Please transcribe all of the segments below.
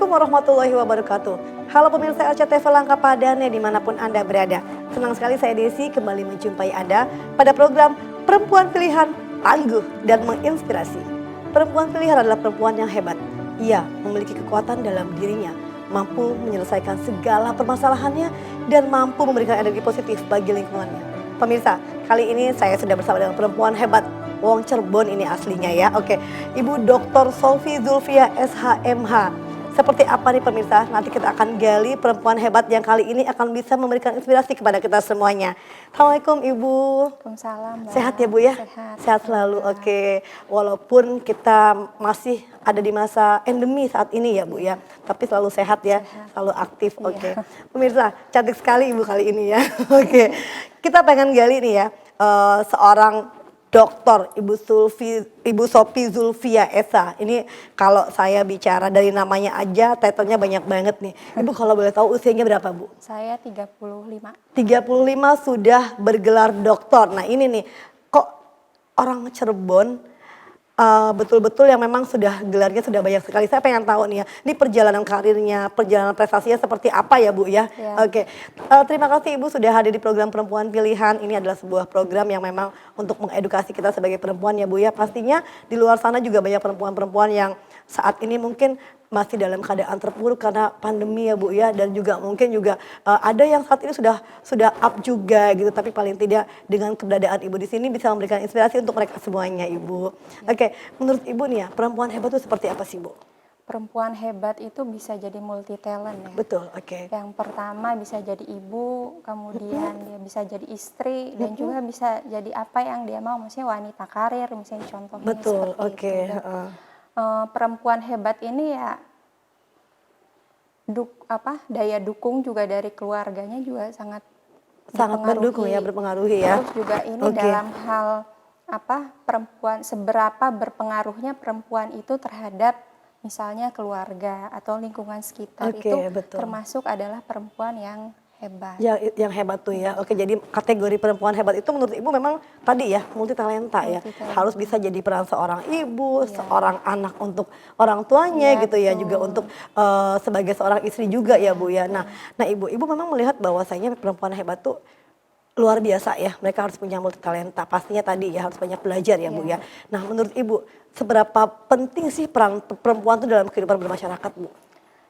Assalamualaikum warahmatullahi wabarakatuh. Halo pemirsa RCTV Langkah Padane dimanapun Anda berada. Senang sekali saya Desi kembali menjumpai Anda pada program Perempuan Pilihan Tangguh dan Menginspirasi. Perempuan pilihan adalah perempuan yang hebat. Ia memiliki kekuatan dalam dirinya, mampu menyelesaikan segala permasalahannya dan mampu memberikan energi positif bagi lingkungannya. Pemirsa, kali ini saya sudah bersama dengan perempuan hebat. Wong Cirebon ini aslinya ya. Oke, Ibu Dr. Solfi Zulfia SHMH. Seperti apa nih pemirsa? Nanti kita akan gali perempuan hebat yang kali ini akan bisa memberikan inspirasi kepada kita semuanya. Assalamualaikum Ibu. Waalaikumsalam, Mbak. Sehat ya Bu ya? Sehat selalu. Oke. Walaupun kita masih ada di masa endemi saat ini ya Bu ya, tapi selalu sehat ya, selalu aktif. Oke. Pemirsa, cantik sekali Ibu kali ini ya. Oke. Kita pengen gali nih ya, seorang Dokter Ibu Sophie Zulfia Esa. Ini kalau saya bicara dari namanya aja, titlenya banyak banget nih. Ibu kalau boleh tahu usianya berapa Bu? Saya 35. 35 sudah bergelar doktor. Nah ini nih, kok orang Cirebon betul-betul yang memang sudah gelarnya sudah banyak sekali. Saya pengen tahu nih ya, ini perjalanan karirnya, perjalanan prestasinya seperti apa ya Bu ya? Ya. Oke, terima kasih Ibu sudah hadir di program Perempuan Pilihan. Ini adalah sebuah program yang memang untuk mengedukasi kita sebagai perempuan ya Bu ya. Pastinya di luar sana juga banyak perempuan-perempuan yang saat ini mungkin masih dalam keadaan terpuruk karena pandemi ya Bu ya, dan juga mungkin juga ada yang saat ini sudah up juga gitu, tapi paling tidak dengan keberadaan Ibu di sini bisa memberikan inspirasi untuk mereka semuanya Ibu. Oke, menurut Ibu nih ya, perempuan hebat itu seperti apa sih Bu? Perempuan hebat itu bisa jadi multi talent ya. Betul, oke. Yang pertama bisa jadi ibu, kemudian dia bisa jadi istri, dan juga bisa jadi apa yang dia mau, maksudnya wanita karir, misalnya contohnya Betul, seperti oke. itu. Dan, perempuan hebat ini ya daya dukung juga dari keluarganya juga sangat mendukung ya, berpengaruhi ya. Terus juga ini Oke. dalam hal perempuan, seberapa berpengaruhnya perempuan itu terhadap misalnya keluarga atau lingkungan sekitar. Oke, Itu betul. termasuk adalah perempuan yang hebat. Ya, yang hebat tuh ya. Oke, jadi kategori perempuan hebat itu menurut Ibu memang tadi ya multi talenta ya. Multitalenta. Harus bisa jadi peran seorang ibu, Iya. seorang anak untuk orang tuanya Iya, gitu ya, betul. juga untuk sebagai seorang istri juga ya Bu ya. Nah, Ibu memang melihat bahwasanya perempuan hebat tuh luar biasa ya. Mereka harus punya multi talenta. Pastinya tadi ya harus banyak belajar ya Bu ya. Nah, menurut Ibu seberapa penting sih peran perempuan tuh dalam kehidupan bermasyarakat Bu?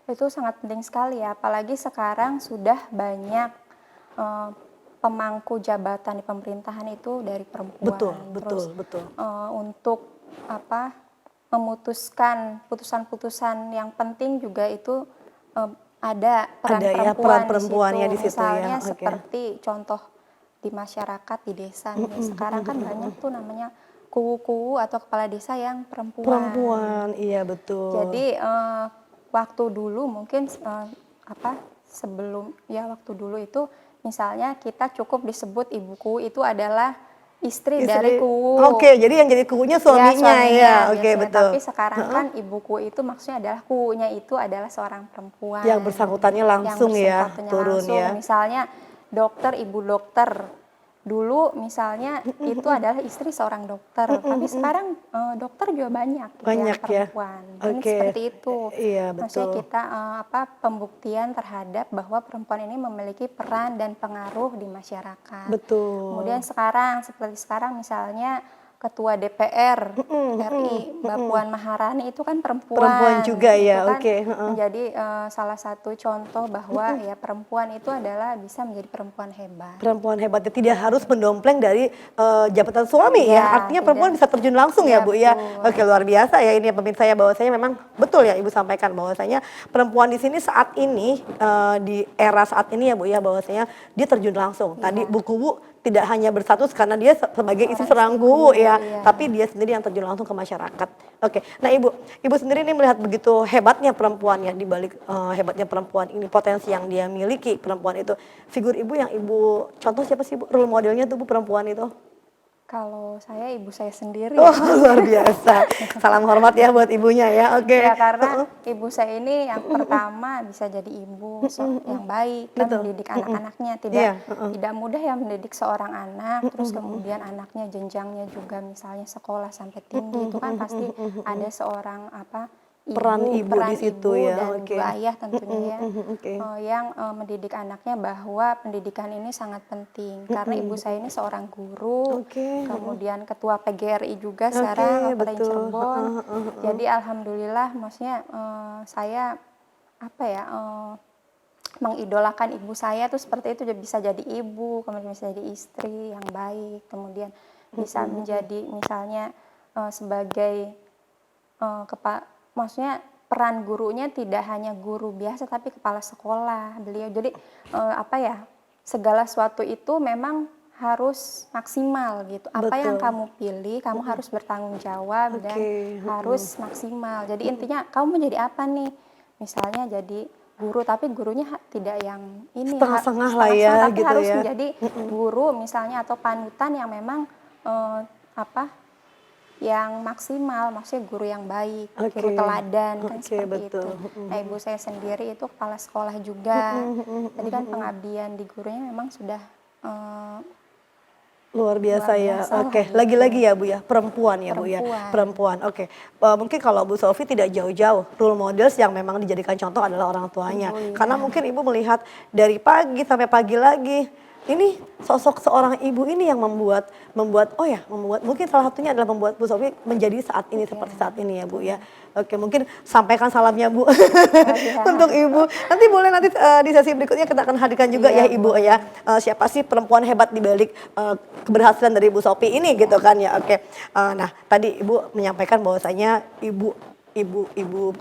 Itu sangat penting sekali ya, apalagi sekarang sudah banyak pemangku jabatan di pemerintahan itu dari perempuan. Betul. Untuk memutuskan putusan-putusan yang penting juga itu ada peran Ada ya, perempuan, peran perempuannya di situ ya, Misalnya oke. seperti contoh di masyarakat di desa nih, sekarang kan banyak tuh namanya kuwu-kuwu atau kepala desa yang perempuan. Perempuan, iya betul. Jadi waktu dulu mungkin waktu dulu itu misalnya kita cukup disebut ibu kuwu itu adalah istri dari kuwu. Oke, jadi yang jadi kuwunya suaminya ya. Oke, biasanya. betul. Tapi sekarang kan ibu kuwu itu maksudnya adalah kuwunya itu adalah seorang perempuan. Yang bersangkutannya langsung ya, turun ya. Misalnya dokter, ibu dokter. Dulu misalnya itu adalah istri seorang dokter, tapi sekarang dokter juga banyak yang perempuan. Ini seperti itu. Iya, betul. Maksudnya kita pembuktian terhadap bahwa perempuan ini memiliki peran dan pengaruh di masyarakat. Betul. Kemudian seperti sekarang misalnya Ketua DPR RI Mbak Puan Maharani itu kan perempuan. Perempuan juga ya, kan oke. menjadi salah satu contoh bahwa ya perempuan itu adalah bisa menjadi perempuan hebat. Perempuan hebatnya tidak harus mendompleng dari jabatan suami ya. Artinya perempuan bisa terjun langsung ya Bu ya. Oke, luar biasa ya ini pemirsa ya, bahwasanya memang betul ya Ibu sampaikan bahwasanya perempuan di sini saat ini di era saat ini ya Bu ya, bahwasanya dia terjun langsung. Tadi Bu Kuwu tidak hanya berstatus karena dia sebagai istri seorang kuwu ya, tapi dia sendiri yang terjun langsung ke masyarakat. Oke, nah Ibu sendiri ini melihat begitu hebatnya perempuan ya, di balik hebatnya perempuan ini, potensi yang dia miliki perempuan itu. Figur Ibu yang Ibu contoh siapa sih Bu? Role modelnya tuh Bu perempuan itu? Kalau saya ibu saya sendiri. Oh, luar biasa. Salam hormat ya buat ibunya ya. Oke. Ya karena ibu saya ini yang pertama bisa jadi ibu yang baik, kan mendidik anak-anaknya tidak mudah ya mendidik seorang anak. Terus kemudian anaknya jenjangnya juga misalnya sekolah sampai tinggi itu kan pasti ada seorang peran ibu di situ ya. dan juga ayah tentunya ya, Oke. yang mendidik anaknya bahwa pendidikan ini sangat penting karena ibu saya ini seorang guru, Oke. kemudian ketua PGRI juga Oke, sekarang Kabupaten betul. Cirebon. Jadi alhamdulillah, maksudnya saya apa ya, mengidolakan ibu saya tuh seperti itu, bisa jadi ibu, kemudian bisa jadi istri yang baik, kemudian bisa menjadi misalnya sebagai maksudnya peran gurunya tidak hanya guru biasa tapi kepala sekolah beliau. Jadi apa ya, segala sesuatu itu memang harus maksimal gitu. Apa yang Betul. kamu pilih, kamu harus bertanggung jawab dan Oke. harus maksimal. Jadi intinya kamu mau jadi apa nih? Misalnya jadi guru, tapi gurunya tidak yang ini Setengah-setengah lah ya, tapi gitu harus ya. menjadi guru misalnya atau panutan yang memang apa yang maksimal, maksudnya guru yang baik, guru Oke. teladan kan Oke, seperti betul. itu. Nah, ibu saya sendiri itu kepala sekolah juga. Jadi kan Mhm. pengabdian di gurunya memang sudah Luar luar biasa ya. biasa lah Oke, gitu. lagi-lagi ya Bu ya, perempuan ya Bu ya, Perempuan. perempuan. Oke, mungkin kalau Bu Sofi tidak jauh-jauh, role models yang memang dijadikan contoh adalah orang tuanya. Ibu, Karena ya. mungkin Ibu melihat dari pagi sampai pagi lagi, ini sosok seorang ibu ini yang membuat mungkin salah satunya adalah membuat Bu Sofi menjadi saat ini seperti saat ini ya Bu ya. Oke, mungkin sampaikan salamnya Bu Iya. untuk Ibu. Nanti boleh di sesi berikutnya kita akan hadirkan juga Iya, ya Ibu boleh. ya. Siapa sih perempuan hebat di balik keberhasilan dari Bu Sofi ini gitu kan ya. Oke. Nah, tadi Ibu menyampaikan bahwasanya ibu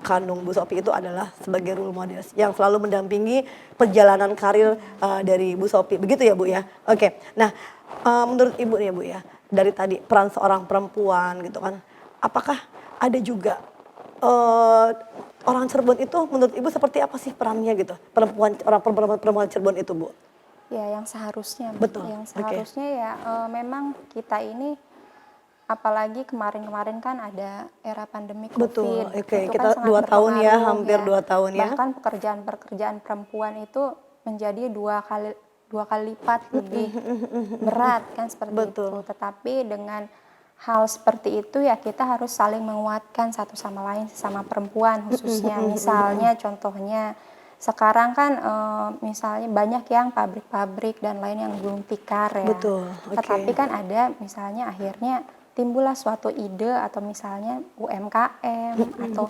kandung Bu Sofi itu adalah sebagai role model yang selalu mendampingi perjalanan karir dari Bu Sofi. Begitu ya Bu ya. Oke. Nah, menurut Ibu nih ya Bu ya, dari tadi peran seorang perempuan gitu kan. Apakah ada juga orang Cirebon itu menurut Ibu seperti apa sih perannya gitu? Perempuan Cirebon itu Bu. Ya, yang seharusnya, Betul. yang Oke. seharusnya ya memang kita ini, apalagi kemarin-kemarin kan ada era pandemi Betul. COVID, Oke, itu kan kita sangat 2 tahun ya, berpengaruh hampir ya. 2 tahun ya. Bahkan pekerjaan-pekerjaan perempuan itu menjadi dua kali lipat lebih berat kan seperti itu. Betul. Tetapi dengan hal seperti itu ya kita harus saling menguatkan satu sama lain, sesama perempuan khususnya. Misalnya contohnya sekarang kan misalnya banyak yang pabrik-pabrik dan lain yang gulung tikar ya. Betul. Tetapi Oke. kan ada misalnya akhirnya timbullah suatu ide atau misalnya UMKM atau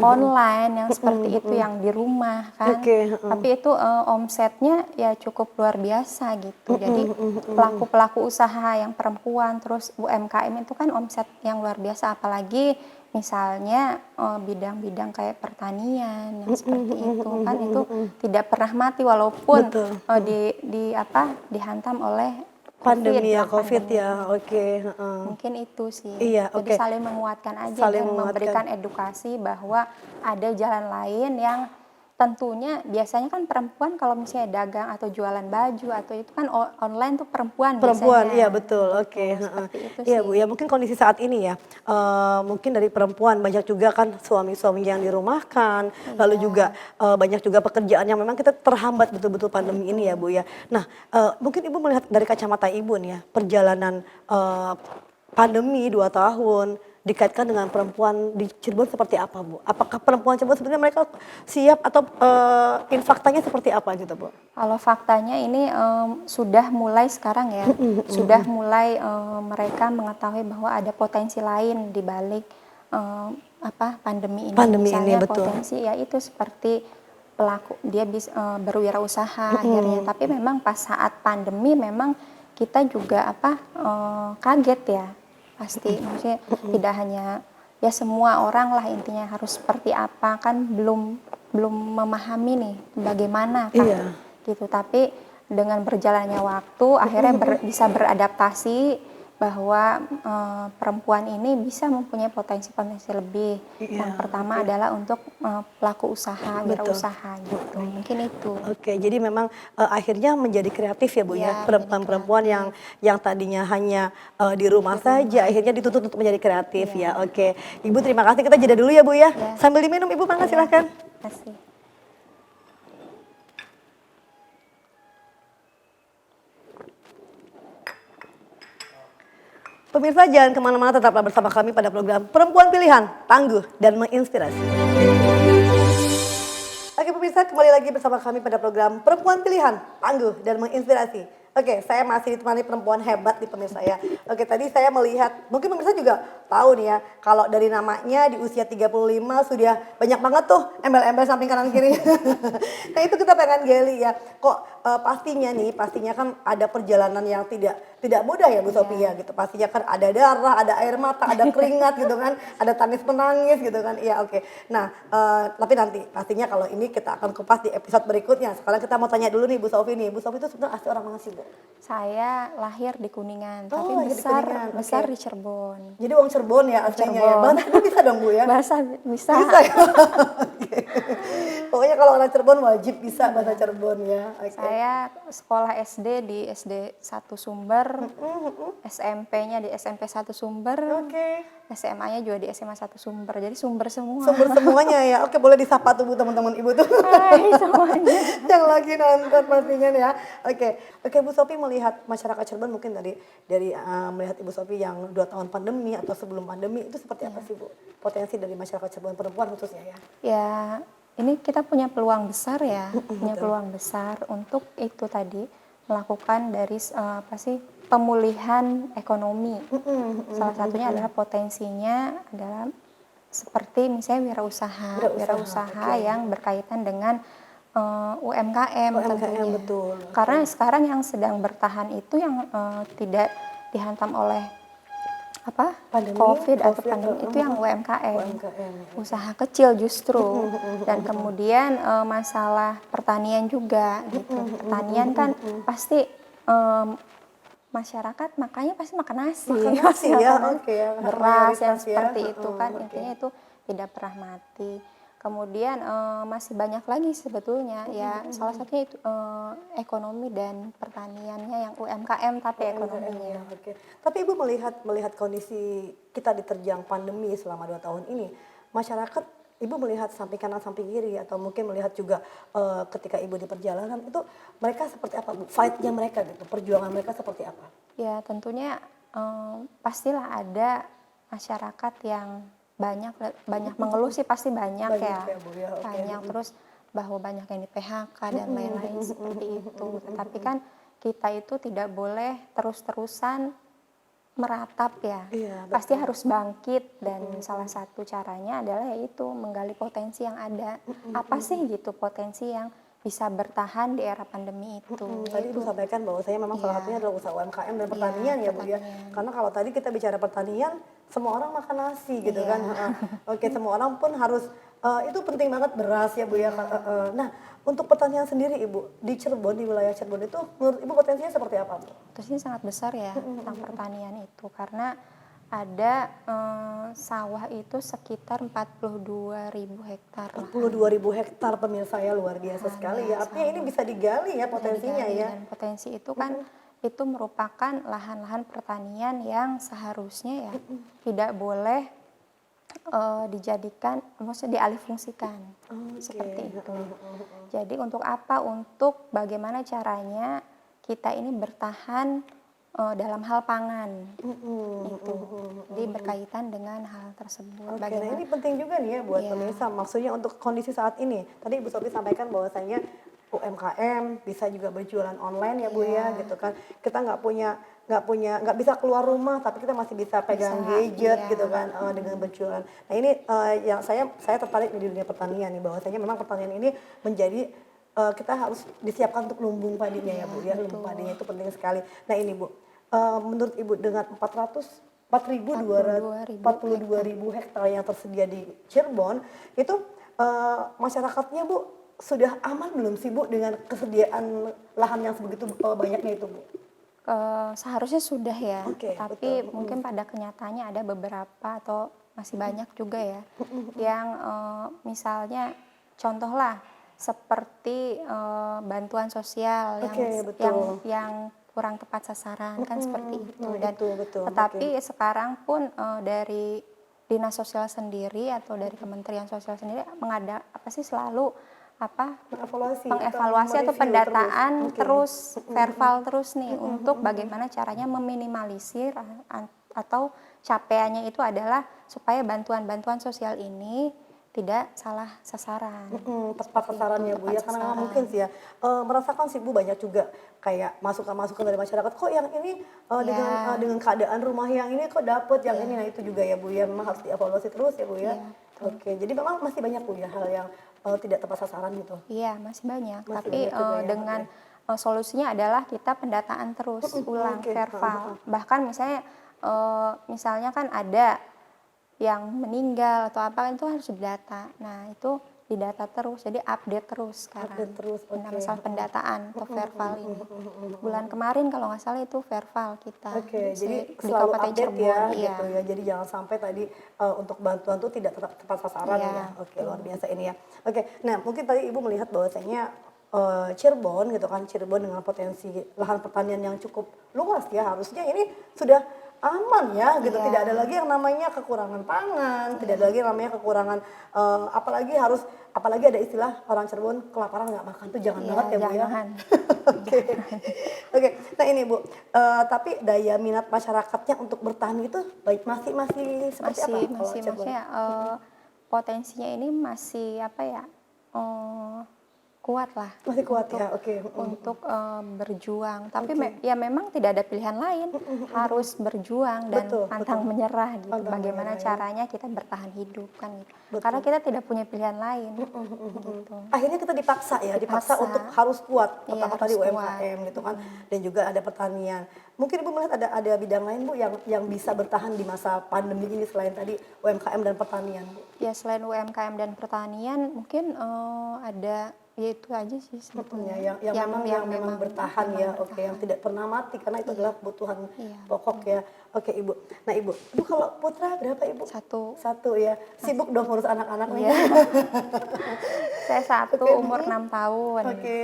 online yang seperti itu yang di rumah kan. Oke, Tapi itu omsetnya ya cukup luar biasa gitu. Jadi pelaku-pelaku usaha yang perempuan terus UMKM itu kan omset yang luar biasa, apalagi misalnya bidang-bidang kayak pertanian yang seperti itu kan itu tidak pernah mati walaupun Betul. dihantam oleh Pandemi ya, COVID pandemi. ya. Oke, heeh. Mungkin itu sih. Iya, Jadi oke. saling menguatkan aja Saling dan memberikan menguatkan. edukasi bahwa ada jalan lain yang tentunya biasanya kan perempuan kalau misalnya dagang atau jualan baju atau itu kan online tuh perempuan Perempuan, biasanya. iya betul, oke, heeh. Seperti itu Iya sih. Bu, ya mungkin kondisi saat ini ya, mungkin dari perempuan banyak juga kan suami-suami yang dirumahkan, lalu Iya. juga banyak juga pekerjaan yang memang kita terhambat betul-betul pandemi ini ya Bu ya. Nah, mungkin Ibu melihat dari kacamata Ibu nih ya, perjalanan pandemi 2 tahun dikaitkan dengan perempuan di Cirebon seperti apa Bu? Apakah perempuan Cirebon sebenarnya mereka siap atau faktanya seperti apa gitu Bu? Kalau faktanya ini sudah mulai sekarang ya, sudah mulai mereka mengetahui bahwa ada potensi lain di balik pandemi ini. Pandemi ini, Misalnya betul. potensi ya itu seperti pelaku dia bisa berwirausaha akhirnya. Tapi memang pas saat pandemi memang kita juga kaget ya pasti. Maksudnya tidak hanya ya semua orang lah intinya harus seperti apa kan belum memahami nih bagaimana kan Iya. gitu. Tapi dengan berjalannya waktu akhirnya bisa beradaptasi bahwa perempuan ini bisa mempunyai potensi-potensi lebih. Iya, Yang pertama oke. adalah untuk pelaku usaha, Betul. wirausaha gitu. Mungkin itu. Oke, jadi memang akhirnya menjadi kreatif ya Bu ya, Iya, perempuan-perempuan menjadi yang tadinya hanya di rumah saja, akhirnya dituntut untuk menjadi kreatif ya. Oke, Ibu terima kasih, kita jeda dulu ya Bu ya. Ya. Sambil diminum Ibu, mangga Iya. silahkan. Terima kasih. Pemirsa jangan kemana-mana, tetaplah bersama kami pada program Perempuan Pilihan, tangguh dan menginspirasi. Oke pemirsa, kembali lagi bersama kami pada program Perempuan Pilihan, tangguh dan menginspirasi. Oke, saya masih ditemani perempuan hebat nih pemirsa ya. Oke, tadi saya melihat, mungkin pemirsa juga tahu nih ya, kalau dari namanya di usia 35 sudah banyak banget tuh embel-embel samping kanan kiri. Nah itu kita pengen gali ya, kok pastinya kan ada perjalanan yang tidak mudah ya Bu Sophia gitu. Pastinya kan ada darah, ada air mata, ada keringat gitu kan, ada tangis menangis gitu kan. Iya oke. Nah tapi nanti pastinya kalau ini kita akan kupas di episode berikutnya. Sekarang kita mau tanya dulu nih Bu Sophie nih. Bu Sophie itu sebenarnya asli orang mana sih Bu? Saya lahir di Kuningan, tapi lahir di Kuningan, besar oke. di Cirebon. Jadi orang Cirebon ya aslinya ya. Cirebon. Bahasa Cirebon bisa dong Bu ya? Bisa. Bisa ya? Oke. Pokoknya kalau orang Cirebon wajib bisa bahasa Cirebon ya. Oke. Saya sekolah SD di SD 1 Sumber, SMP-nya di SMP 1 Sumber, Oke. SMA-nya juga di SMA 1 Sumber. Jadi sumber semua. Sumber semuanya ya. Oke, boleh disapa tuh Bu teman-teman Ibu tuh. Hai semuanya. Yang lagi nonton pastinya ya. Oke Bu Sophie melihat masyarakat Cirebon mungkin dari melihat Ibu Sophie yang 2 tahun pandemi atau sebelum pandemi itu seperti apa sih Bu? Potensi dari masyarakat Cirebon perempuan khususnya ya. Ya, ini kita punya peluang besar ya, punya betul. peluang besar untuk itu tadi melakukan dari pemulihan ekonomi. Salah satunya adalah potensinya adalah seperti misalnya wirausaha oke. yang berkaitan dengan UMKM tentunya. betul. Karena sekarang yang sedang bertahan itu yang tidak dihantam oleh COVID atau pandemi itu yang UMKM. Usaha kecil justru. Dan kemudian masalah pertanian juga gitu. Pertanian kan pasti masyarakat makanya pasti makan nasi. Makan nasi ya, oke ya. Beras yang Mayoritas ya. seperti itu kan Oke. intinya itu tidak pernah mati. Kemudian masih banyak lagi sebetulnya ya salah satunya itu ekonomi dan pertaniannya yang UMKM tapi ekonominya. Oke. Tapi Ibu melihat kondisi kita diterjang pandemi selama 2 tahun ini, masyarakat Ibu melihat samping kanan samping kiri atau mungkin melihat juga ketika Ibu di perjalanan itu mereka seperti apa Bu? Fight-nya mereka gitu, perjuangan mereka seperti apa? Ya tentunya pastilah ada masyarakat yang banyak mengeluh sih pasti banyak ya. Bu, ya, oke. Banyak terus bahwa banyak yang di PHK dan lain-lain seperti itu. Tetapi kan kita itu tidak boleh terus-terusan meratap ya. Iya, Pasti harus bangkit dan salah satu caranya adalah yaitu menggali potensi yang ada. Apa sih gitu potensi yang bisa bertahan di era pandemi itu. Tadi Ibu sampaikan bahwa saya memang salah satunya adalah usaha UMKM dan pertanian ya Bu ya. pertanian. Karena kalau tadi kita bicara pertanian, semua orang makan nasi gitu kan. Oke, semua orang pun harus itu penting banget beras ya Bu ya. Nah, untuk pertanian sendiri Ibu di Cirebon, di wilayah Cirebon itu menurut Ibu potensinya seperti apa Bu? Potensinya sangat besar ya tentang pertanian itu karena ada sawah itu sekitar 42.000 hektar. 42.000 hektar pemirsa ya, luar biasa sekali ya. Artinya ini bisa digali ya potensinya ya. Dan potensi itu kan itu merupakan lahan-lahan pertanian yang seharusnya ya tidak boleh dijadikan, maksudnya dialihfungsikan seperti itu. Jadi untuk apa? Untuk bagaimana caranya kita ini bertahan dalam hal pangan itu, jadi berkaitan dengan hal tersebut. Oke, nah ini penting juga nih ya buat pemirsa. Maksudnya untuk kondisi saat ini. Tadi Ibu Sophie sampaikan bahwasanya UMKM bisa juga berjualan online ya Bu ya, gitu kan. Kita nggak bisa keluar rumah, tapi kita masih bisa pegang gadget gitu kan dengan berjualan. Nah ini yang saya tertarik di dunia pertanian nih, bahwasanya memang pertanian ini menjadi kita harus disiapkan untuk lumbung padinya ya Bu ya. Lumbung padinya itu penting sekali. Nah ini Bu, menurut Ibu dengan 42.000 hektar yang tersedia di Cirebon itu masyarakatnya Bu sudah aman belum sih Bu dengan kesediaan lahan yang sebegitu banyaknya itu Bu? Seharusnya sudah ya, tapi betul. mungkin pada kenyataannya ada beberapa atau masih banyak juga ya yang misalnya contohlah seperti bantuan sosial yang kurang tepat sasaran kan seperti itu. Dan tetapi sekarang pun dari Dinas Sosial sendiri atau dari Kementerian Sosial sendiri selalu mengevaluasi atau pendataan terus verbal terus nih untuk bagaimana caranya meminimalisir atau capaiannya itu adalah supaya bantuan-bantuan sosial ini tidak salah sasaran. Tepat Seperti sasaran itu, ya Bu tepat ya, karena memang mungkin sasaran. sih ya, merasakan sih Bu banyak juga kayak masukan-masukan dari masyarakat, kok yang ini Ya, dengan keadaan rumah yang ini kok dapet yang ini, ya, nah itu juga ya Bu ya, memang harus dievaluasi terus ya Bu ya. iya, betul. Oke, jadi memang masih banyak Bu ya hal yang tidak tepat sasaran gitu, Iya, masih banyak. masih Tapi banyak juga ya, oke. dengan solusinya adalah kita pendataan terus, ulang, Oke, verval. Bahkan misalnya kan ada yang meninggal atau apa itu harus didata. Nah, itu didata terus, jadi update terus sekarang. update terus, Nah, oke. masalah pendataan atau verval ini. Bulan kemarin kalau nggak salah itu verval kita Oke, jadi di selalu Kabupaten update Cirebon. ya Iya, gitu ya. Jadi jangan sampai tadi untuk bantuan tuh tidak tepat sasaran ya. iya, Oke, luar betul. biasa ini ya. Oke, nah mungkin tadi Ibu melihat bahwasanya Cirebon gitu kan, Cirebon dengan potensi lahan pertanian yang cukup luas ya. Harusnya ini sudah aman ya gitu. Tidak ada Iya, lagi yang namanya kekurangan pangan, tidak iya, ada lagi yang namanya kekurangan apalagi ada istilah orang Cirebon kelaparan nggak makan tuh jangan iya, banget ya Bu ya. jangan. Oke, oke. Nah ini Bu, tapi daya minat masyarakatnya untuk bertani itu baik masih masih seperti apa Masih kalau masih Cirebon? maksudnya potensinya ini masih apa ya, eh, kuat lah Masih kuat untuk ya, oke. berjuang. Tapi Oke. ya memang tidak ada pilihan lain, harus berjuang dan Betul, pantang betul. menyerah gitu. Pantang Bagaimana menyerah ya. caranya kita bertahan hidup kan gitu. Karena Betul. kita tidak punya pilihan lain gitu. Akhirnya kita dipaksa ya, dipaksa untuk Dipaksa, harus kuat, iya pertama tadi harus kuat. UMKM gitu kan, dan juga ada pertanian. Mungkin Ibu melihat ada bidang lain Bu yang bisa bertahan di masa pandemi ini selain tadi UMKM dan pertanian Bu? Ya selain UMKM dan pertanian mungkin ada ya itu aja sih sebetulnya Yang memang bertahan ya, memang oke, yang bertahan. tidak pernah mati karena itu adalah kebutuhan Iya, pokok ya. Oke Ibu. Nah Ibu kalau putra berapa Ibu? satu. Satu ya. Sibuk dong ngurus anak-anak nih. Iya. Saya satu Oke, umur 6 tahun. oke.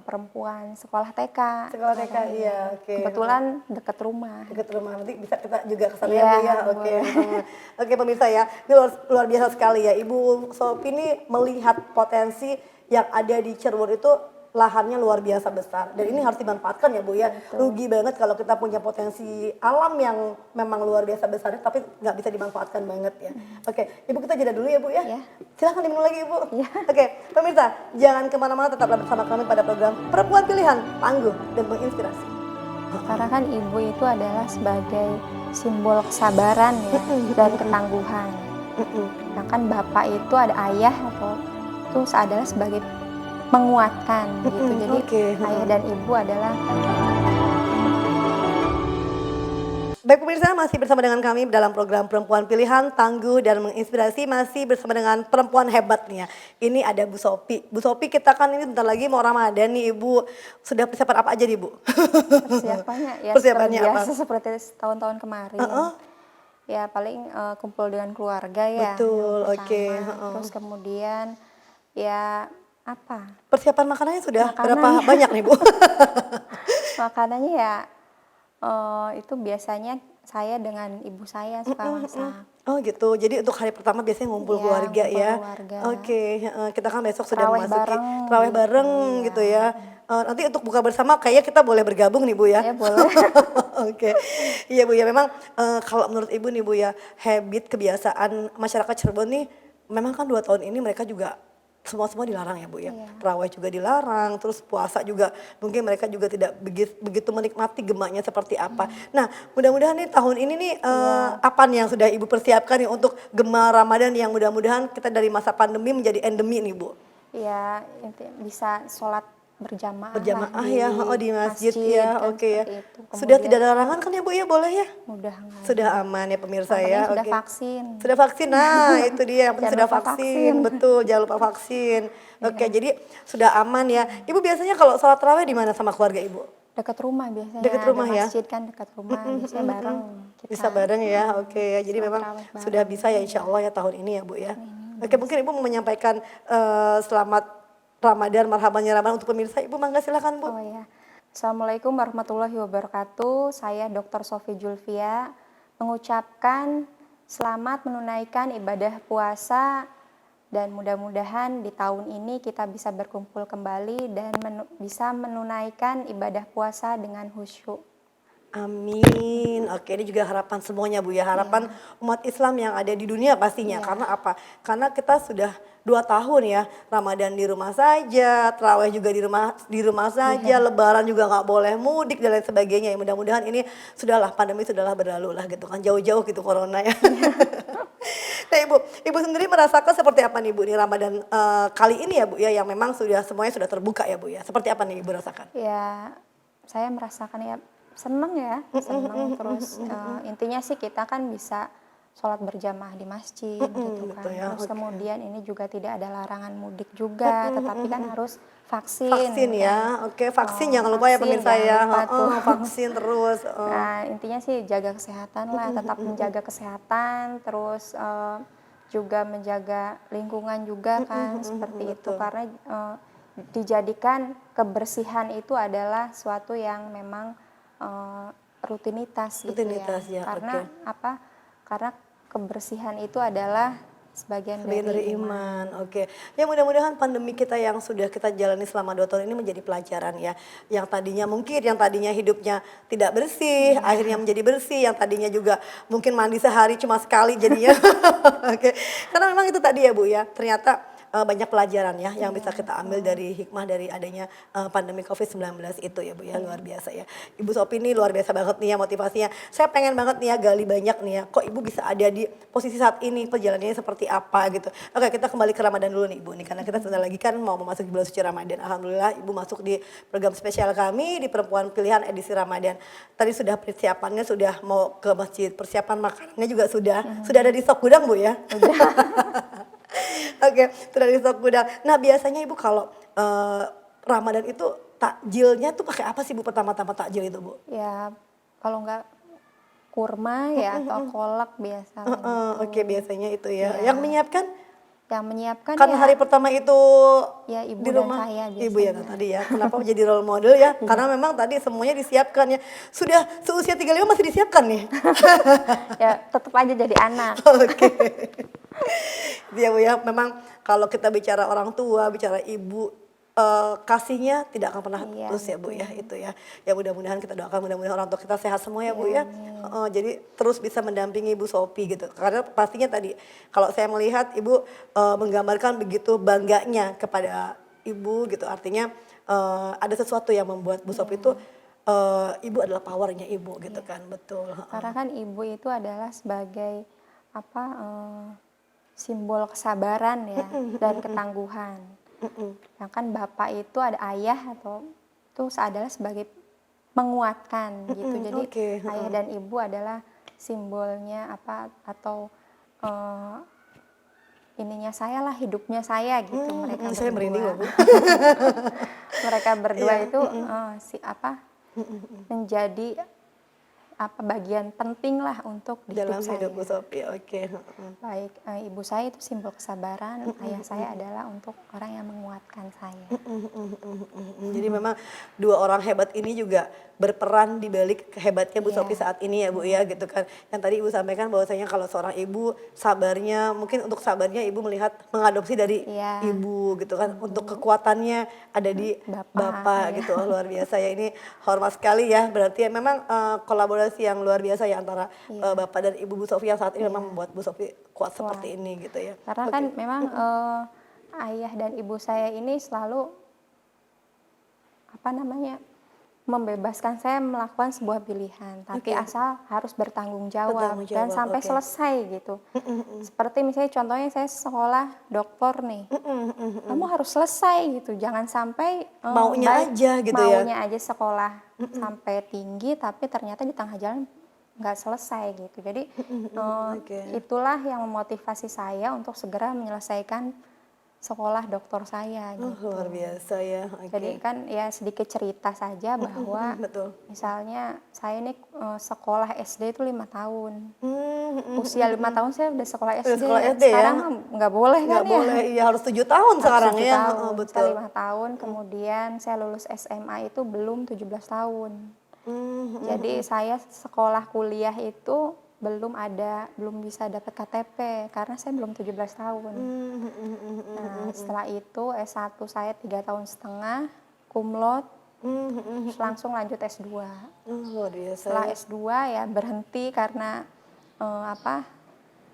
Perempuan sekolah TK. Sekolah TK sekarang iya, ya. oke. Kebetulan dekat rumah. Dekat rumah nanti bisa kita juga ke sana ya Iya, Bu ya. Oke. boleh. Oke pemirsa ya. Ini luar biasa sekali ya. Ibu Sophie ini melihat potensi yang ada di Cirebon itu lahannya luar biasa besar dan ini harus dimanfaatkan ya Bu ya. Betul. Rugi banget kalau kita punya potensi alam yang memang luar biasa besar tapi nggak bisa dimanfaatkan banget ya. Oke, Ibu kita jeda dulu ya Bu ya. Ya. Silahkan diminum lagi Ibu. Iya. Oke, pemirsa jangan kemana-mana, tetaplah bersama kami pada program Perempuan Pilihan, tangguh dan menginspirasi. Karena kan ibu itu adalah sebagai simbol kesabaran ya dan ketangguhan. Sedangkan bapak itu ada ayah atau itu adalah sebagai menguatkan gitu. Jadi Oke. ayah dan ibu adalah Baik pemirsa, masih bersama dengan kami dalam program Perempuan Pilihan, tangguh dan menginspirasi, masih bersama dengan perempuan hebat nih ya. Ini ada Bu Sophie. Bu Sophie, kita kan ini bentar lagi mau Ramadan nih Ibu. Sudah persiapan apa aja nih Bu? persiapannya ya Persiapannya seperti apa? biasa seperti tahun-tahun kemarin. Ya paling kumpul dengan keluarga ya. Betul, yang oke, pertama. Terus kemudian ya apa? Persiapan makanannya sudah berapa Makanannya. banyak nih Bu? Makanannya ya itu biasanya saya dengan ibu saya suka masak. Oh gitu, jadi untuk hari pertama biasanya ngumpul Iya, keluarga ngumpul ya. keluarga. Oke, kita kan besok sudah Tarawih memasuki bareng tarawih gitu, bareng iya. gitu ya. Nanti untuk buka bersama kayaknya kita boleh bergabung nih Bu ya. Ya boleh. Oke, iya Bu ya memang kalau menurut Ibu nih Bu ya, habit kebiasaan masyarakat Cirebon nih memang kan 2 tahun ini mereka juga semua dilarang ya Bu ya. Iya. Tarawih juga dilarang, terus puasa juga mungkin mereka juga tidak begitu menikmati gemanya seperti apa. Nah mudah-mudahan nih tahun ini nih apa nih yang sudah Ibu persiapkan nih untuk gema Ramadan yang mudah-mudahan kita dari masa pandemi menjadi endemi nih Bu. Ya bisa sholat berjamaah Berjamaah lah ya, di masjid ya, kan, oke ya. seperti itu. Sudah Kemudian tidak ada larangan kan ya Bu ya, boleh ya? mudah nggak Sudah ada. aman ya pemirsa Yang ya, penting sudah oke. vaksin. Sudah vaksin, nah itu dia yang penting Jangan sudah lupa vaksin, vaksin. betul jangan lupa vaksin. Oke, Iya. jadi sudah aman ya. Ibu biasanya kalau sholat tarawih di mana sama keluarga Ibu? Dekat rumah biasanya. Dekat rumah ada ya? masjid kan dekat rumah, biasanya bareng kita. Bisa bareng ya, oke ya. Jadi sholat memang tarawih bareng. sudah bisa ya insya Allah ya tahun ini ya Bu ya. Oke, mungkin Ibu mau menyampaikan selamat Ramadan, marhabannya Ramadan untuk pemirsa. Ibu mangga silakan Bu. Oh ya. Assalamualaikum warahmatullahi wabarakatuh. Saya Dr. Sophie Julfia mengucapkan selamat menunaikan ibadah puasa dan mudah-mudahan di tahun ini kita bisa berkumpul kembali dan bisa menunaikan ibadah puasa dengan khusyuk. Amin. Oke, ini juga harapan semuanya Bu ya, harapan umat Islam yang ada di dunia pastinya. Iya. Karena apa? Karena kita sudah 2 tahun ya, Ramadan di rumah saja, Tarawih juga di rumah saja, Iya. Lebaran juga nggak boleh mudik dan lain sebagainya. Ya mudah-mudahan ini sudahlah, pandemi sudahlah berlalu lah gitu kan, jauh-jauh gitu corona ya. Nah Ibu sendiri merasakan seperti apa nih Bu nih Ramadan kali ini ya Bu ya, yang memang sudah semuanya sudah terbuka ya Bu ya. Seperti apa nih Ibu rasakan? Ya, saya merasakan ya seneng ya, seneng terus intinya sih kita kan bisa sholat berjamaah di masjid gitu kan. Betul ya, Terus oke. kemudian ini juga tidak ada larangan mudik juga, tetapi kan harus vaksin Vaksin kan. ya, oke vaksin jangan lupa ya Vaksin pemirsa jangan ya, lupa tuh. heeh, vaksin terus, heeh. Nah, intinya sih jaga kesehatan lah, tetap menjaga kesehatan, terus juga menjaga lingkungan juga kan, seperti itu. Betul. Karena dijadikan kebersihan itu adalah suatu yang memang rutinitas gitu ya. Rutinitas ya, oke. Karena apa? Karena kebersihan itu adalah sebagian Sebagian dari dari iman, iman. oke. Ya mudah-mudahan pandemi kita yang sudah kita jalani selama 2 tahun ini menjadi pelajaran ya. Yang tadinya hidupnya tidak bersih, akhirnya Iya. menjadi bersih. Yang tadinya juga mungkin mandi sehari cuma sekali jadinya. Oke. Karena memang itu tadi ya Bu ya, ternyata banyak pelajaran ya yang Iya, bisa kita ambil betul. dari hikmah dari adanya pandemi COVID-19 itu ya Bu ya, luar biasa ya. Ibu Sophie ini luar biasa banget nih ya motivasinya. Saya pengen banget nih ya gali banyak nih ya, kok Ibu bisa ada di posisi saat ini, perjalanannya seperti apa gitu. Oke, kita kembali ke Ramadan dulu nih Ibu nih, karena kita sebentar lagi kan mau memasuki bulan suci Ramadan. Alhamdulillah Ibu masuk di program spesial kami di Perempuan Pilihan edisi Ramadan. Tadi sudah persiapannya, sudah mau ke masjid, persiapan makanannya juga sudah ada di stok gudang Bu ya. Oke, sudah di stok gudang. Nah biasanya Ibu kalau Ramadan itu takjilnya tuh pakai apa sih Bu, pertama-tama takjil itu Bu? Ya, kalau nggak kurma ya atau kolak biasanya gitu. Oke, biasanya itu ya. Yang Ya, menyiapkan yang menyiapkan kan hari ya pertama itu ya ibu di dan rumah saya Ibu ya biasanya. tadi ya. Kenapa jadi role model ya? Iya. Karena memang tadi semuanya disiapkan ya. Sudah seusia 35 masih disiapkan nih. Ya, tetap aja jadi anak. Oke. Iya Bu ya, memang kalau kita bicara orang tua, bicara ibu, kasihnya tidak akan pernah Iya, putus ya Bu ya, betul. itu ya. Ya mudah-mudahan kita doakan mudah-mudahan orang tua kita sehat semua ya Iya, Bu ya. amin. Heeh, jadi terus bisa mendampingi Ibu Sophie gitu. Karena pastinya tadi kalau saya melihat Ibu menggambarkan begitu bangganya kepada Ibu gitu. Artinya ada sesuatu yang membuat Bu Sophie itu Ibu adalah powernya Ibu gitu Iya. kan, betul. Heeh. Karena kan ibu itu adalah sebagai apa simbol kesabaran ya dan ketangguhan. Sedangkan bapak itu ada ayah atau itu adalah sebagai menguatkan gitu. Jadi Oke, ayah heeh. dan ibu adalah simbolnya apa atau eh, ininya saya lah hidupnya saya gitu mereka Saya merinding loh berdua. Bu. Mereka berdua Iya, itu si apa menjadi apa bagian penting lah untuk di hidup dalam hidup Bu saya. Sophie, oke, heeh. Baik ibu saya itu simbol kesabaran, ayah saya adalah untuk orang yang menguatkan saya. Jadi memang 2 orang hebat ini juga berperan di balik hebatnya Bu Sophie Iya, saat ini ya Bu ya gitu kan. Yang tadi Ibu sampaikan bahwasanya kalau seorang ibu sabarnya, mungkin untuk sabarnya Ibu melihat mengadopsi dari iya, ibu gitu kan. Untuk kekuatannya ada di bapak, bapak iya, gitu. Oh, luar biasa ya, ini hormat sekali ya. Berarti ya memang kolaborasi yang luar biasa ya antara iya, bapak dan ibu Bu Sophie yang saat ini memang iya, membuat Bu Sophie kuat kuat. seperti ini gitu ya. Karena kan Oke. memang ayah dan ibu saya ini selalu apa namanya membebaskan saya melakukan sebuah pilihan, tapi Oke. asal harus bertanggung jawab Bertanggung dan jawab, sampai oke. selesai gitu. Seperti misalnya contohnya saya sekolah dokter nih, kamu harus selesai gitu, jangan sampai Maunya baik aja gitu ya. maunya aja sekolah sampai tinggi tapi ternyata di tengah jalan nggak selesai gitu. Jadi Oke. itulah yang memotivasi saya untuk segera menyelesaikan sekolah dokter saya Oh, gitu. luar biasa ya, Jadi oke. kan ya sedikit cerita saja bahwa Betul. misalnya saya ini sekolah SD itu 5 tahun. Mhm. Usia 5 tahun saya udah sekolah Udah SD. sekolah SD ya? Sekarang mah nggak boleh kan Nggak ya? boleh, iya harus 7 tahun Harus sekarang 7 ya, heeh, tahun. Saya betul. 5 tahun, kemudian saya lulus SMA itu belum 17 tahun. Jadi saya sekolah kuliah itu belum bisa dapat KTP karena saya belum 17 tahun. Nah, setelah itu S1 saya 3 tahun setengah, cum laude, Terus langsung lanjut S2. Luar biasa. Setelah S2 ya berhenti karena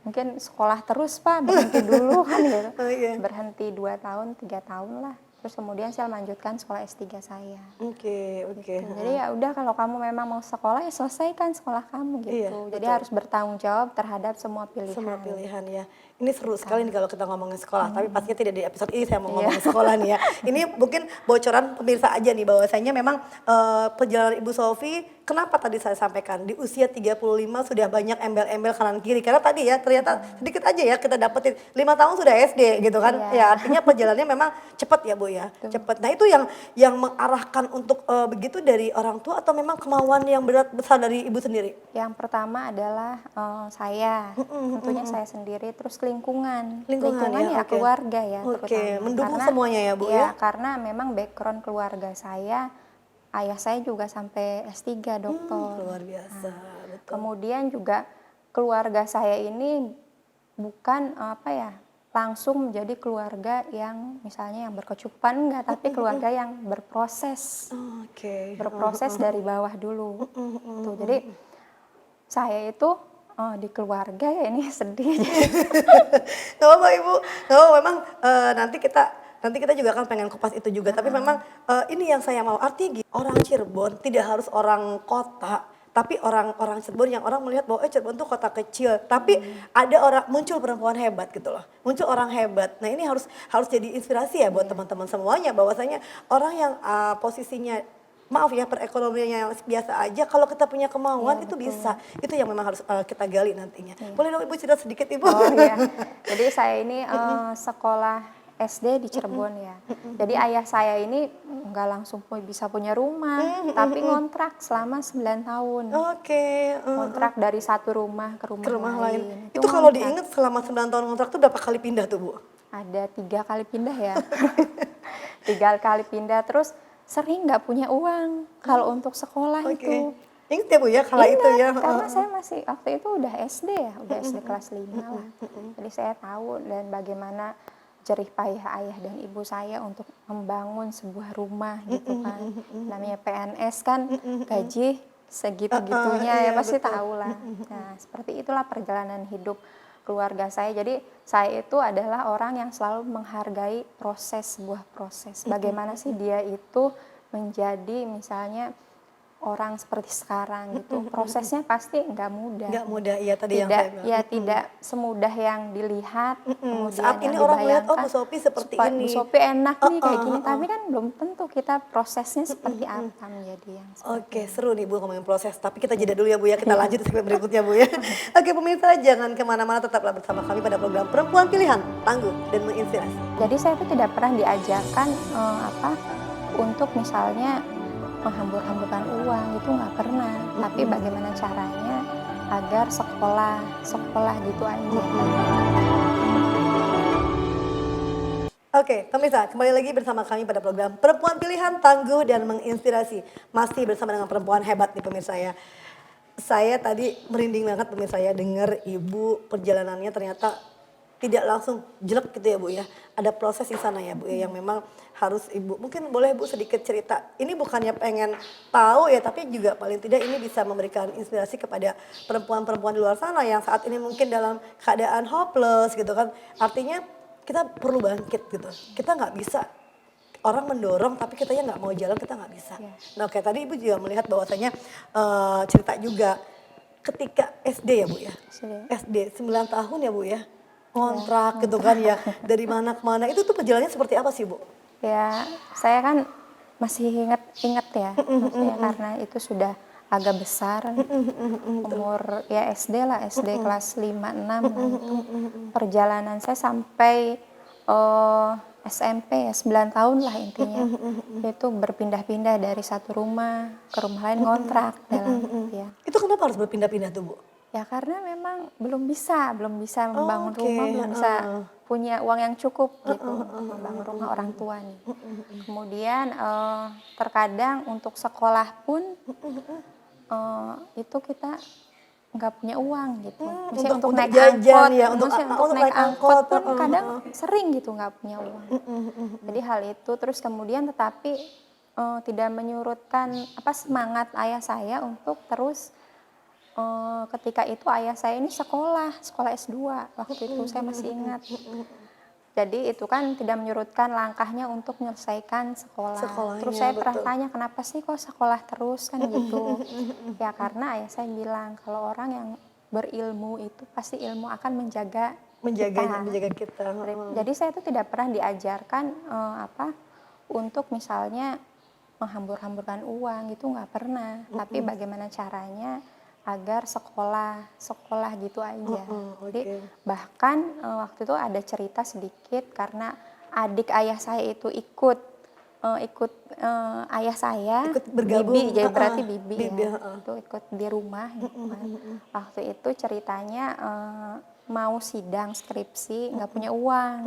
mungkin sekolah terus Pak, berhenti dulu kan gitu. Oh iya. Berhenti 2 tahun, 3 tahun lah. Terus kemudian saya melanjutkan sekolah S3 saya. Oke. Gitu. Jadi ya udah, kalau kamu memang mau sekolah ya selesaikan sekolah kamu gitu. Iya, Jadi betul. harus bertanggung jawab terhadap semua pilihan. Semua pilihan ya. Ini seru sekali nih kalau kita ngomongin sekolah, tapi pastinya tidak di episode ini saya mau Iya. ngomongin sekolah nih ya. Ini mungkin bocoran pemirsa aja nih, bahwasanya memang perjalanan Ibu Sofi, kenapa tadi saya sampaikan di usia 35 sudah banyak embel-embel kanan kiri. Karena tadi ya ternyata sedikit aja ya kita dapetin 5 tahun sudah SD gitu kan. Iya. Ya artinya perjalanannya memang cepat ya Bu ya. Cepat. Nah itu yang mengarahkan untuk begitu dari orang tua atau memang kemauan yang berat besar dari Ibu sendiri? Yang pertama adalah saya, tentunya saya sendiri, terus lingkungan Lingkungan ya, ya, oke. keluarga ya Oke, terutama. mendukung semuanya ya, Bu, ya? Karena memang background keluarga saya, ayah saya juga sampai S3 doktor. Luar biasa, betul. Kemudian juga keluarga saya ini bukan langsung menjadi keluarga yang misalnya yang berkecukupan, enggak, tapi keluarga yang berproses. Oke. Berproses dari bawah dulu. Tuh, jadi saya itu di keluarga ya ini sedih. Gak apa-apa Ibu, gak apa-apa, memang nanti kita juga akan pengen kupas itu juga. Tapi memang ini yang saya mau, artinya orang Cirebon tidak harus orang kota, tapi orang Cirebon yang orang melihat bahwa Cirebon tuh kota kecil, tapi ada muncul perempuan hebat gitu loh, muncul orang hebat. Nah ini harus jadi inspirasi ya buat teman-teman semuanya, bahwasanya orang yang posisinya, maaf ya, perekonomiannya yang biasa aja, kalau kita punya kemauan itu bisa. Itu yang memang harus kita gali nantinya. Boleh dong Ibu cerita sedikit Ibu? Oh iya, jadi saya ini sekolah SD di Cirebon ya. Jadi ayah saya ini nggak langsung bisa punya rumah, tapi ngontrak selama 9 tahun. Oke. Kontrak dari satu rumah ke rumah lain. Itu kalau ngontrak. diingat selama 9 tahun kontrak itu berapa kali pindah tuh Bu? Ada 3 kali pindah ya. 3 kali pindah, terus sering nggak punya uang kalau untuk sekolah itu. Ingat ya Bu ya kalau itu ya? Karena saya masih waktu itu udah SD ya, udah SD kelas 5 lah. Jadi saya tahu dan bagaimana jerih payah ayah dan ibu saya untuk membangun sebuah rumah gitu kan. Namanya PNS kan gaji segitu-gitunya ya pasti tahu lah. Nah seperti itulah perjalanan hidup keluarga saya. Jadi saya itu adalah orang yang selalu menghargai sebuah proses. Bagaimana sih dia itu menjadi misalnya orang seperti sekarang gitu. Prosesnya pasti nggak mudah. Nggak mudah, iya tadi yang saya bilang. Tidak semudah yang dilihat. Saat ini orang melihat, oh Bu Sofi seperti ini. Bu Sofi enak nih kayak gini, tapi kan belum tentu kita prosesnya seperti apa menjadi yang Oke, seru nih Bu ngomongin proses. Tapi kita jeda dulu ya Bu ya, kita lanjut segmen berikutnya Bu ya. Oke pemirsa, jangan kemana-mana, tetaplah bersama kami pada program Perempuan Pilihan, tangguh dan menginspirasi. Jadi saya itu tidak pernah diajarkan untuk misalnya menghambur-hamburkan uang, itu nggak pernah. Tapi bagaimana caranya agar sekolah gitu aja. Oke, pemirsa, kembali lagi bersama kami pada program Perempuan Pilihan, tangguh dan menginspirasi. Masih bersama dengan perempuan hebat nih pemirsa ya. Saya tadi merinding banget pemirsa ya, dengar Ibu perjalanannya ternyata tidak langsung jelek gitu ya Bu ya. Ada proses di sana ya Bu ya, yang memang harus Ibu, mungkin boleh Bu sedikit cerita. Ini bukannya pengen tahu ya, tapi juga paling tidak ini bisa memberikan inspirasi kepada perempuan-perempuan di luar sana yang saat ini mungkin dalam keadaan hopeless gitu kan. Artinya kita perlu bangkit gitu. Kita nggak bisa, orang mendorong tapi kitanya nggak mau jalan, kita nggak bisa. Nah kayak tadi Ibu juga melihat bahwasanya cerita juga ketika SD ya Bu ya. SD 9 tahun ya Bu ya. Kontrak gitu kan ya, dari mana ke mana, itu tuh perjalanannya seperti apa sih Bu? Ya saya kan masih inget ya, maksudnya karena itu sudah agak besar, umur ya SD lah, SD kelas 5-6 itu. Perjalanan saya sampai SMP ya 9 tahun lah intinya. Itu berpindah-pindah dari satu rumah ke rumah lain, ngontrak dalam ya. Itu kenapa harus berpindah-pindah tuh Bu? Ya karena memang belum bisa membangun rumah, belum bisa punya uang yang cukup gitu membangun rumah orang tua nih. Kemudian terkadang untuk sekolah pun itu kita nggak punya uang gitu. Misalnya untuk naik jajan angkot, ya, untuk naik angkot pun kadang sering gitu nggak punya uang. Jadi hal itu terus kemudian tetapi tidak menyurutkan semangat ayah saya untuk terus, ketika itu ayah saya ini sekolah S2 waktu itu saya masih ingat. Jadi itu kan tidak menyurutkan langkahnya untuk menyelesaikan sekolah. Terus Sekolahnya, saya pernah betul. tanya, "Kenapa sih kok sekolah terus?" Kan gitu. Ya karena ayah saya bilang, kalau orang yang berilmu itu pasti ilmu akan menjaga kita. Menjaga kita, Jadi saya itu tidak pernah diajarkan, untuk misalnya menghambur-hamburkan uang, itu nggak pernah. Tapi bagaimana caranya agar sekolah gitu aja. Jadi oke. bahkan waktu itu ada cerita sedikit karena adik ayah saya itu ikut ayah saya, Ikut bergabung, bibi, jadi berarti bibi bibi, ya, itu ikut di rumah gitu kan. Waktu itu ceritanya mau sidang skripsi nggak punya uang.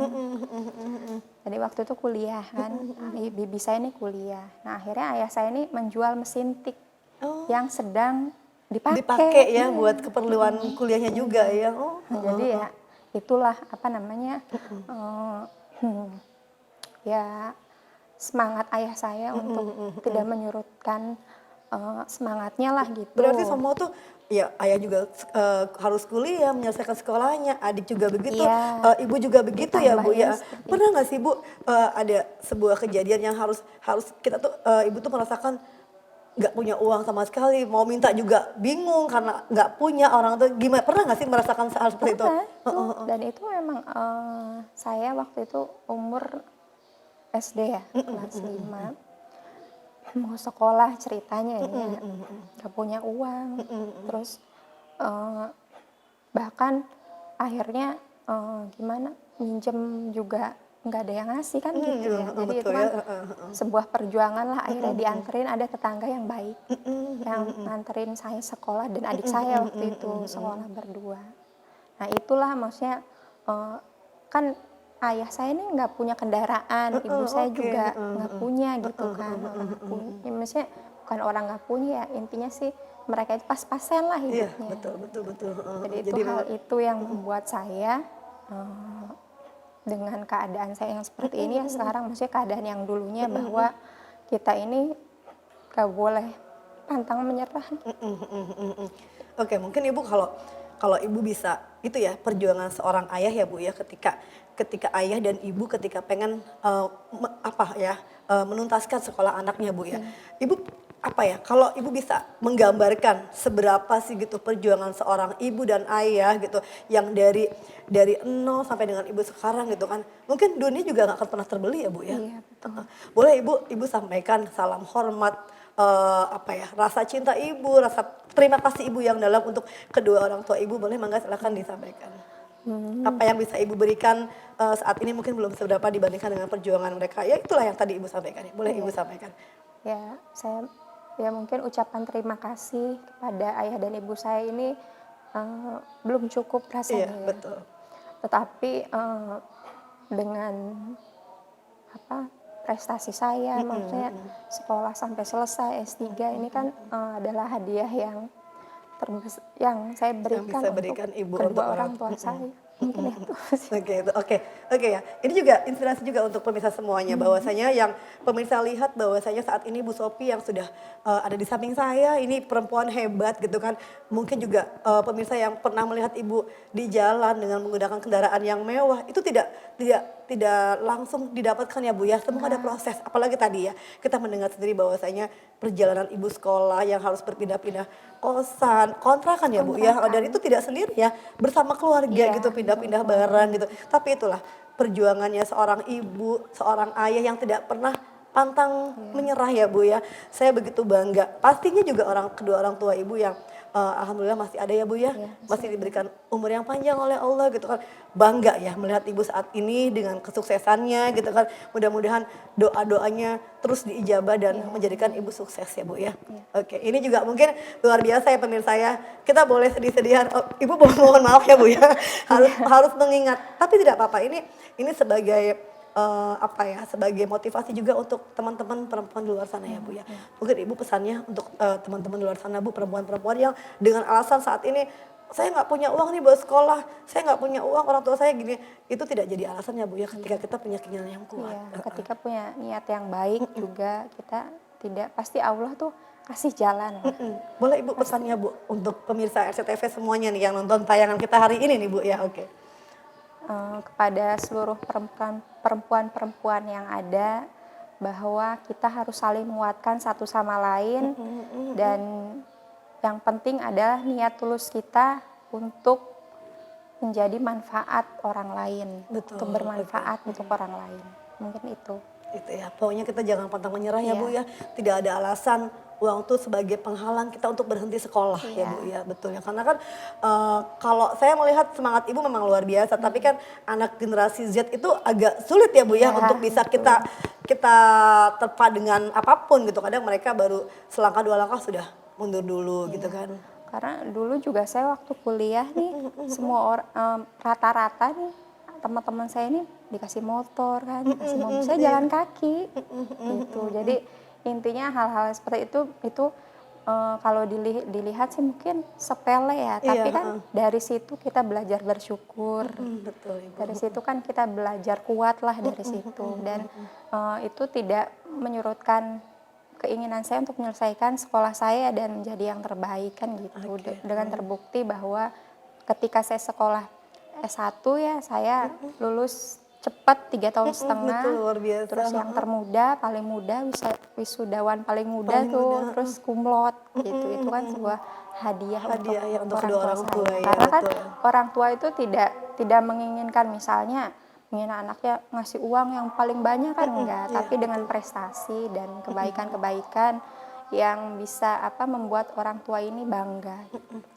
Jadi waktu itu kuliah kan, bibi saya ini kuliah. Nah akhirnya ayah saya ini menjual mesin tik Oh, yang sedang dipakai dipakai. ya Iya. buat keperluan kuliahnya juga ya. Oh, Nah, jadi ya itulah eh, ya semangat ayah saya untuk tidak menyurutkan semangatnya lah gitu. berarti semua tuh ya ayah juga harus kuliah menyelesaikan sekolahnya, adik juga begitu, Iya, ibu juga begitu ya Bu ditambahnya ya. seperti Pernah itu. nggak sih Bu ada sebuah kejadian yang harus harus kita tuh ibu tuh merasakan nggak punya uang sama sekali, mau minta juga bingung karena nggak punya orang tuh gimana? Pernah nggak sih merasakan hal seperti itu? Pernah itu, dan itu memang saya waktu itu umur SD ya, kelas 5 mau sekolah ceritanya ini ya, nggak punya uang, terus eh, bahkan akhirnya gimana minjem juga nggak ada yang ngasih kan gitu ya. Jadi itu Betul kan ya. sebuah perjuangan lah, akhirnya dianterin, ada tetangga yang baik yang nganterin saya sekolah dan adik saya waktu itu sekolah berdua. Nah itulah maksudnya kan ayah saya ini nggak punya kendaraan, ibu saya Oke, juga nggak punya gitu kan. Nggak punya, ya maksudnya bukan orang nggak punya ya, intinya sih mereka itu pas-pasan lah Iya hidupnya. betul betul betul. Jadi itu Jadi hal memang itu yang membuat saya eh, dengan keadaan saya yang seperti ini ya sekarang, maksudnya keadaan yang dulunya bahwa kita ini gak boleh pantang menyerah. Oke, mungkin Ibu kalau kalau Ibu bisa itu ya perjuangan seorang ayah ya Bu ya ketika ketika ayah dan ibu ketika pengen menuntaskan sekolah anaknya Bu ya. Iya. Ibu apa ya kalau Ibu bisa menggambarkan seberapa sih gitu perjuangan seorang ibu dan ayah gitu yang dari nol sampai dengan Ibu sekarang gitu kan. Mungkin dunia juga nggak akan pernah terbeli ya Bu ya. Iya betul. Boleh Ibu sampaikan salam hormat rasa cinta ibu, rasa terima kasih ibu yang dalam untuk kedua orang tua ibu, boleh mangga silakan disampaikan. Apa yang bisa ibu berikan saat ini mungkin belum seberapa dibandingkan dengan perjuangan mereka. Ya itulah yang tadi ibu sampaikan. Boleh ibu Iya. sampaikan. Ya saya ya mungkin ucapan terima kasih kepada ayah dan ibu saya ini belum cukup Iya rasanya ya. betul. Tetapi dengan prestasi saya, maksudnya sekolah sampai selesai S3 ini kan adalah hadiah yang yang saya Yang berikan bisa untuk berikan ibu untuk kedua orang. orang tua saya. Mungkin itu sih. Oke ya. Ini juga inspirasi juga untuk pemirsa semuanya bahwasanya yang pemirsa lihat bahwasanya saat ini Bu Sophie yang sudah ada di samping saya ini perempuan hebat gitu kan. Mungkin juga pemirsa yang pernah melihat ibu di jalan dengan menggunakan kendaraan yang mewah itu tidak langsung didapatkan ya Bu ya. Semua ada proses. Apalagi tadi ya kita mendengar sendiri bahwasanya perjalanan ibu sekolah yang harus berpindah-pindah kosan, kontrakan ya Bu ya. Dan itu tidak sendiri ya, bersama keluarga Iya, gitu pindah-pindah barang gitu. Tapi itulah perjuangannya seorang ibu, seorang ayah yang tidak pernah pantang menyerah ya Bu ya. Saya begitu bangga. Pastinya juga kedua orang tua ibu yang alhamdulillah masih ada ya Bu ya. Iya, Masih diberikan umur yang panjang oleh Allah gitu kan. Bangga ya melihat ibu saat ini dengan kesuksesannya gitu kan. Mudah-mudahan doa-doanya terus diijabah dan menjadikan ibu sukses ya Bu ya. Oke, ini juga mungkin luar biasa ya pemirsa ya. Kita boleh sedih-sedihan. Oh, ibu mohon maaf ya Bu ya. Harus mengingat. Tapi tidak apa-apa. Ini sebagai sebagai motivasi juga untuk teman-teman perempuan di luar sana ya Bu ya. Mungkin Ibu pesannya untuk teman-teman di luar sana Bu, perempuan-perempuan yang dengan alasan saat ini saya nggak punya uang nih buat sekolah, saya nggak punya uang, orang tua saya gini, itu tidak jadi alasan ya Bu ya ketika kita punya keinginan yang kuat. Iya, ketika punya niat yang baik juga kita tidak, pasti Allah tuh kasih jalan lah. Boleh Ibu pesannya Bu untuk pemirsa RCTV semuanya nih yang nonton tayangan kita hari ini nih Bu ya, oke. Kepada seluruh perempuan-perempuan yang ada, bahwa kita harus saling menguatkan satu sama lain, dan yang penting adalah niat tulus kita untuk menjadi manfaat orang lain, Betul, untuk bermanfaat untuk orang lain. Mungkin itu. Itu ya, pokoknya kita jangan pantang menyerah ya Iya. Bu ya. Tidak ada alasan uang itu sebagai penghalang kita untuk berhenti sekolah ya Iya. Bu ya, betul ya. Karena kan kalau saya melihat semangat Ibu memang luar biasa, tapi kan anak generasi Z itu agak sulit ya Bu ya, Iya, untuk bisa kita terpa dengan apapun gitu. Kadang mereka baru selangkah dua langkah sudah mundur dulu gitu kan. Karena dulu juga saya waktu kuliah nih, semua orang rata-rata nih teman-teman saya ini dikasih motor kan, dikasih mobil, saya jalan kaki gitu. Jadi intinya hal-hal seperti itu kalau dilihat sih mungkin sepele ya, tapi Iya, kan dari situ kita belajar bersyukur. betul Ibu. Dari situ kan kita belajar kuat lah dari situ, dan itu tidak menyurutkan keinginan saya untuk menyelesaikan sekolah saya dan menjadi yang terbaik kan gitu. Dengan terbukti bahwa ketika saya sekolah S1 ya, saya lulus cepat 3 tahun setengah. Betul, luar biasa. Terus yang termuda, paling muda, wisudawan paling muda tuh, terus kumlot gitu. Itu kan sebuah hadiah Ya, untuk kedua orang saya. tua ya, Karena kan betul. orang tua itu tidak menginginkan misalnya ingin anaknya ngasih uang yang paling banyak kan enggak, tapi dengan prestasi dan kebaikan-kebaikan yang bisa membuat orang tua ini bangga.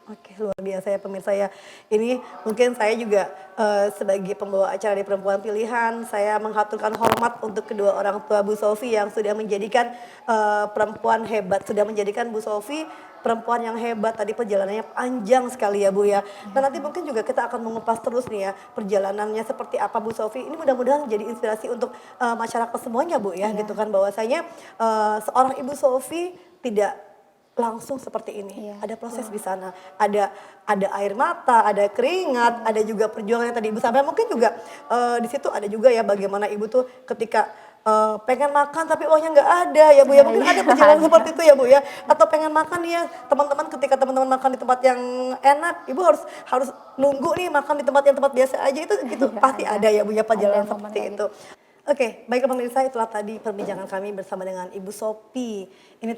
Oke, luar biasa ya pemirsa ya. Ini mungkin saya juga sebagai pembawa acara di Perempuan Pilihan, saya menghaturkan hormat untuk kedua orang tua Bu Sofi yang sudah menjadikan perempuan hebat, sudah menjadikan Bu Sofi perempuan yang hebat. Tadi perjalanannya panjang sekali ya Bu ya. Dan nanti mungkin juga kita akan mengupas terus nih ya perjalanannya seperti apa Bu Sofi. Ini mudah-mudahan jadi inspirasi untuk masyarakat semuanya Bu ya, gitu kan, bahwasanya seorang Ibu Sofi tidak langsung seperti ini. Iya, Ada proses di sana. Ada air mata, ada keringat, ada juga perjuangan yang tadi Ibu sampaikan. Mungkin juga di situ ada juga ya bagaimana Ibu tuh ketika pengen makan tapi uangnya nggak ada ya Bu ya. Mungkin ada perjalanan seperti itu ya Bu ya. Atau pengen makan nih ya teman-teman, ketika teman-teman makan di tempat yang enak, Ibu harus nunggu nih makan di tempat yang tempat biasa aja, itu gitu. Pasti ada ya Bu ya perjalanan Ada momen seperti kayak itu. Oke, baiklah pemirsa, itulah tadi perbincangan kami bersama dengan Ibu Sophie. Ini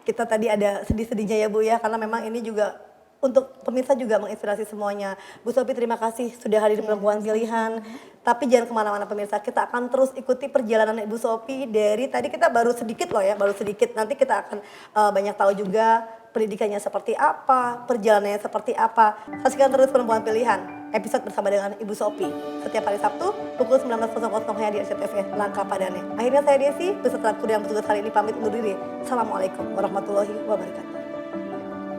kita tadi ada sedih-sedihnya ya Bu ya, karena memang ini juga untuk pemirsa juga menginspirasi semuanya. Bu Sophie, terima kasih sudah hadir di Perempuan Pilihan. Tapi jangan kemana-mana pemirsa, kita akan terus ikuti perjalanan Ibu Sophie dari tadi kita baru sedikit loh ya, baru sedikit. Nanti kita akan banyak tahu juga pendidikannya seperti apa, perjalanannya seperti apa. Saksikan terus Perempuan Pilihan, episode bersama dengan Ibu Sophie. Setiap hari Sabtu pukul 19.00 hanya di RCTV Langkah Padane. Akhirnya saya Desi, beserta kru yang bertugas hari ini pamit undur diri. Assalamualaikum warahmatullahi wabarakatuh.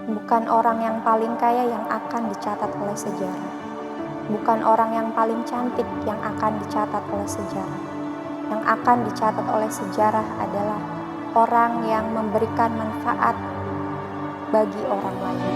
Bukan orang yang paling kaya yang akan dicatat oleh sejarah. Bukan orang yang paling cantik yang akan dicatat oleh sejarah. Yang akan dicatat oleh sejarah adalah orang yang memberikan manfaat bagi orang lain.